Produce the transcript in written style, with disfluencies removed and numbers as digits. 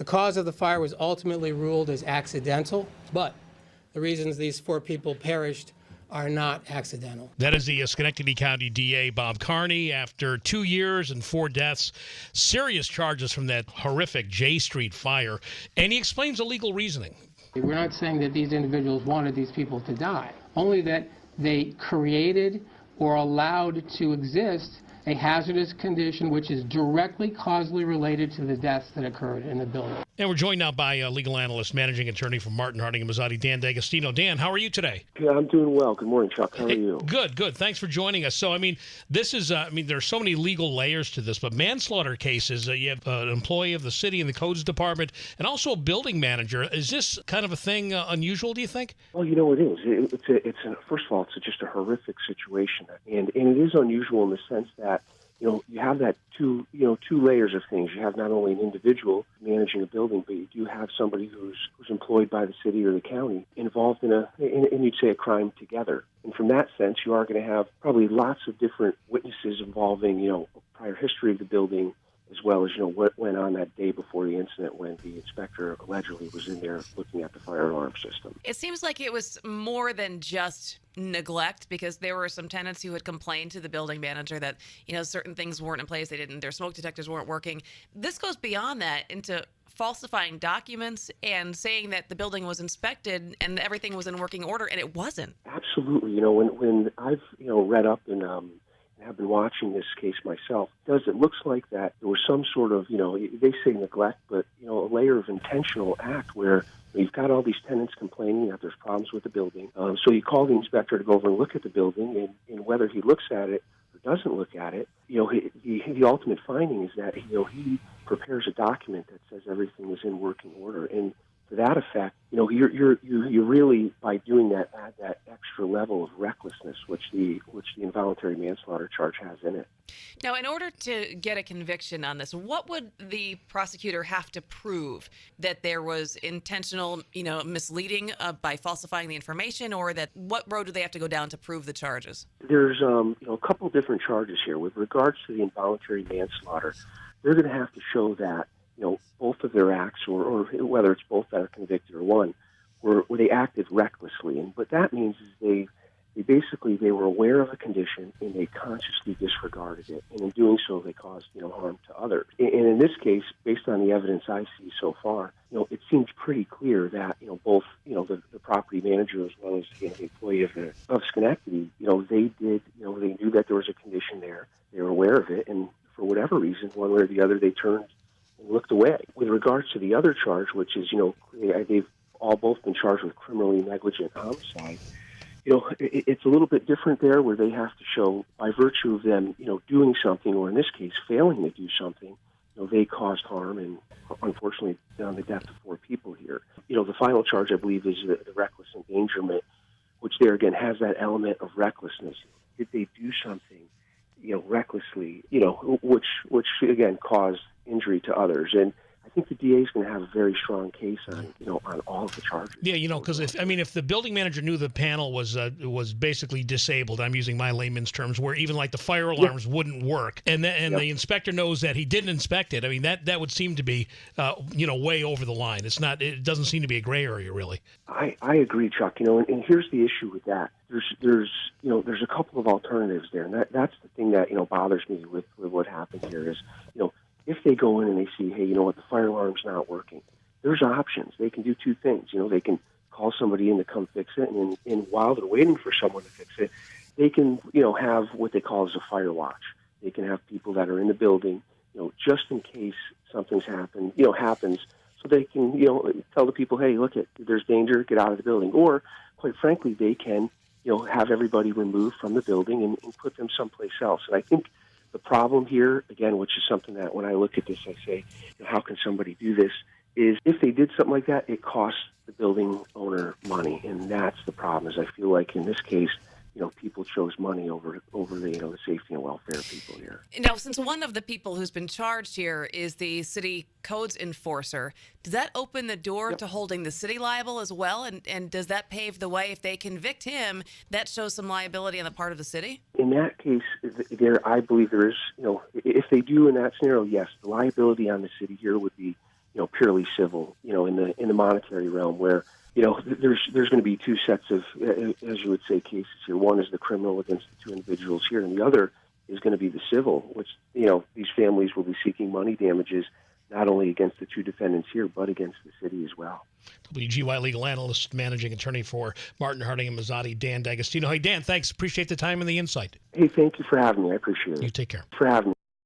The cause of the fire was ultimately ruled as accidental, but the reasons these 4 people perished are not accidental. That is the Schenectady County DA, Bob Carney, after 2 years and 4 deaths, serious charges from that horrific J Street fire, and he explains the legal reasoning. We're not saying that these individuals wanted these people to die, only that they created or allowed to exist a hazardous condition which is directly causally related to the deaths that occurred in the building. And we're joined now by legal analyst, managing attorney from Martin, Harding & Mazzotti, Dan D'Agostino. Dan, how are you today? Yeah, I'm doing well. Good morning, Chuck. How are you? Good. Thanks for joining us. So, this is, there's so many legal layers to this, but manslaughter cases, you have an employee of the city in the codes department and also a building manager. Is this kind of a thing unusual, do you think? Well, it is. First of all, it's just a horrific situation. And it is unusual in the sense that, you have that two layers of things. You have not only an individual managing a building, but you do have somebody who's employed by the city or the county involved in you'd say a crime together. And from that sense, you are going to have probably lots of different witnesses involving, prior history of the building, as well as, what went on that day before the incident when the inspector allegedly was in there looking at the fire alarm system. It seems like it was more than just neglect, because there were some tenants who had complained to the building manager that, certain things weren't in place. Their smoke detectors weren't working. This goes beyond that into falsifying documents and saying that the building was inspected and everything was in working order, and it wasn't. Absolutely. When I've, read up and have been watching this case myself, it looks like that there was some sort of, they say neglect, but, a layer of intentional act where you've got all these tenants complaining that there's problems with the building. So you call the inspector to go over and look at the building, and whether he looks at it or doesn't look at it, the ultimate finding is that, he prepares a document that says everything is in working order. And to that effect, you really, by doing that, add that extra level of recklessness, which the involuntary manslaughter charge has in it. Now, in order to get a conviction on this, what would the prosecutor have to prove? That there was intentional, misleading by falsifying the information, or that what road do they have to go down to prove the charges? There's a couple different charges here. With regards to the involuntary manslaughter, they're going to have to show that both of their acts, or whether it's both that are convicted or one, where they acted recklessly. And what that means is they were aware of a condition and they consciously disregarded it. And in doing so, they caused harm to others. And in this case, based on the evidence I see so far, it seems pretty clear that both the property manager as well as the employee of Schenectady, they knew that there was a condition there. They were aware of it, and for whatever reason, one way or the other, they turned and looked away. With regards to the other charge, which is, they've both been charged with criminally negligent homicide, it's a little bit different there, where they have to show, by virtue of them, doing something, or in this case, failing to do something, they caused harm, and unfortunately, on the death of 4 people here. The final charge, I believe, is the reckless endangerment, which there again has that element of recklessness. Did they do something, recklessly, which again caused injury to others? And I think the DA is going to have a very strong case on all of the charges. Yeah, because if the building manager knew the panel was basically disabled, I'm using my layman's terms, where even like the fire alarms wouldn't work, and the inspector knows that he didn't inspect it. that would seem to be way over the line. It doesn't seem to be a gray area, really. I agree, Chuck. And here's the issue with that. There's a couple of alternatives there, and that's the thing that bothers me with what happened here is if they go in and they see, hey, the fire alarm's not working, there's options. They can do 2 things. They can call somebody in to come fix it, and while they're waiting for someone to fix it, they can, have what they call as a fire watch. They can have people that are in the building, just in case something's happens, so they can, tell the people, hey, look, there's danger, get out of the building. Or, quite frankly, they can, have everybody removed from the building and put them someplace else. And I think the problem here, again, which is something that when I look at this, I say, how can somebody do this, is if they did something like that, it costs the building owner money. And that's the problem, is I feel like in this case, people chose money over the safety and welfare of people here. Now, since one of the people who's been charged here is the city codes enforcer, does that open the door to holding the city liable as well? And does that pave the way? If they convict him, that shows some liability on the part of the city? In that case, I believe there is, if they do in that scenario, yes, the liability on the city here would be, purely civil, in the monetary realm, where there's going to be two sets of, as you would say, cases here. One is the criminal against the two individuals here, and the other is going to be the civil, which these families will be seeking money damages not only against the two defendants here, but against the city as well. WGY legal analyst, managing attorney for Martin Harding and Mazzotti, Dan D'Agostino. Hey, Dan, thanks. Appreciate the time and the insight. Hey, thank you for having me. I appreciate it. You take care. For having me.